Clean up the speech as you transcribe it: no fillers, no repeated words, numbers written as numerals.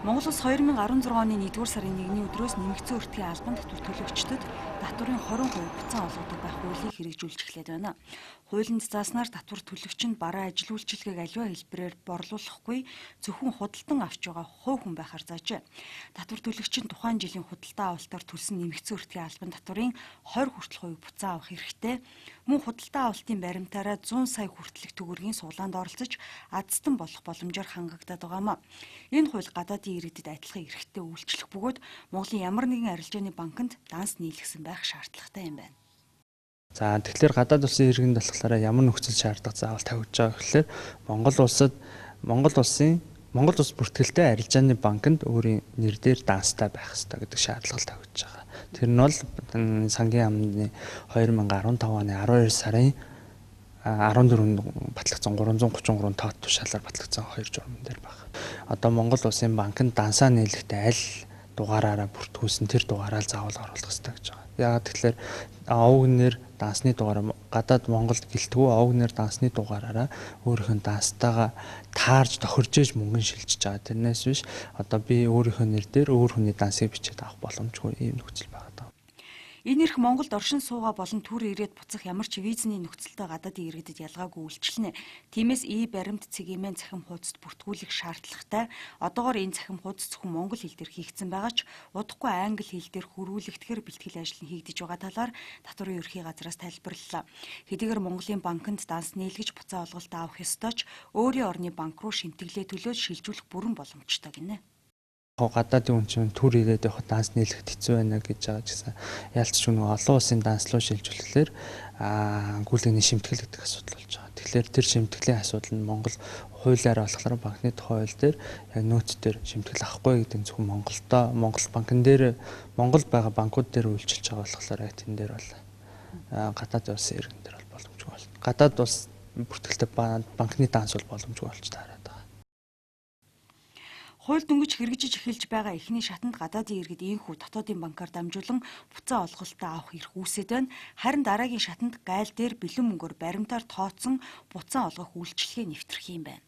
Монгол улс 2016 оны 1-р сарын 1-ний өдрөөс нэмэгдсэн өртгийн албан татвар төлөгчдөд татварын 20% буцаан олгодог байх хуулийг хэрэгжүүлж эхлээд байна. Хуулинд зааснаар татвар төлөгч нь бараа ажил үйлчилгээг аливаа хэлбэрээр борлуулахгүй зөвхөн худалдан авч байгаа хувь хүн байхаар заажээ. Татвар төлөгч нь тухайн жилийн худалдаа авалтаар төлсөн нэмэгдсэн өртгийн албан татварын 20 хүртэл хувийг буцаан авах хэрэгтэй. Мөн худалдаа авалтын баримтаараа 100 сая хүртэлх төгрөгийн суглаанд оролцож азтан болох боломжоор хангагдаад байгаамаа. Энэ хууль гадаадын иргэдэд адилхан эрхтэй үйлчлэх бөгөөд Монголын ямар нэгэн арилжааны банкнд данс нийлгэсэн байх шаардлагатай юм байна. За тэгэхээр гадаад улсын иргэнд болохоор ямар нөхцөл шаардлага заавал тавьж байгаа гэхээр Монгол улс бүртгэлтэй арилжааны банкнд өөрийн нэр дээр данстай байх ёстой гэдэг шаардлага тавьж байгаа. Тэр нь бол сангийн амны 2015 оны 12 сарын 14-нд батлагдсан 333 тоот тушаалаар батлагдсан 2 журам дээр байна. Одоо Монгол улсын банкнд дансаа нийлэхдээ аль дугаараараа бүртгүүлсэн тэр дугаараа заавал оруулах хэрэгтэй гэж байгаа. Яагаад тэгэхээр овг нэр дансны дугаараа гадаад Монголд гэлтгүү овг нэр дансны дугаараараа өөрийнх нь данстайгаа таарж тохирж ээж мөнгө шилжиж байгаа. Тэрнээс биш одоо би өөрийнхөө нэр дээр өөр хүний дансыг бичээд авах боломжгүй ийм нөхцөл байгаа. Энэ эрх Монголд оршин суугаа болон төр ирээд буцах ямар ч визний нөхцөлтэй гадаадын иргэдэд ялгаагүй үйлчилнэ. Тиймээс баримт цэгимэн цахим хуудасд бүртгүүлэх шаардлагатай. Одоогоор энэ цахим хуудас зөвхөн монгол хэл дээр хийгдсэн байгаа ч удахгүй англи хэл дээр хөрвүүлэгдэхэр бэлтгэл ажил нь хийгдэж байгаа талаар татварын ерхий газраас тайлбарлалаа. Хэдийгээр Монголын банкнд данс нийлгэж буцаа олголт авах ёстой ч өөрийн орны банк руу шимтгэлээ төлөөд шилжүүлэх бүрэн боломжтой гинэ. Гадаадын хүн чинь төр ирээд явах данс нийлэхэд хэцүү байна гэж байгаа гэсэн ялцч нөгөө олон улсын данс руу шилжүүлэхээр гүйлгэний шимтгэл гэдэг асуудал болж байгаа. Тэгэхээр тэр шимтгэлийн асуудал нь Монгол хуулиар болохоор банкны тухай хууль дээр яг нөөц дээр шимтгэл авахгүй гэдэг зөвхөн Монгол банкн дээр Монгол байгаа банкуд дээр үйлчилж байгаа болохоор яг тэн дээр бол гадаадын улсын иргэн дээр бол боломжгүй байна. Гадаад улс бүртгэлтэй банкны данс бол боломжгүй болж таараад байна. Хууль дөнгөж хэрэгжиж эхэлж байгаа эхний шатанд гадаадын иргэд ийхүү дотоодын банкар дамжуулан буцаа олголтоо авах эрх үүсэт байна. Харин дараагийн шатанд гайл дээр бэлэн мөнгөөр баримтаар тооцсон буцаа олгох үйлчилгээ нэвтрэх юм байна.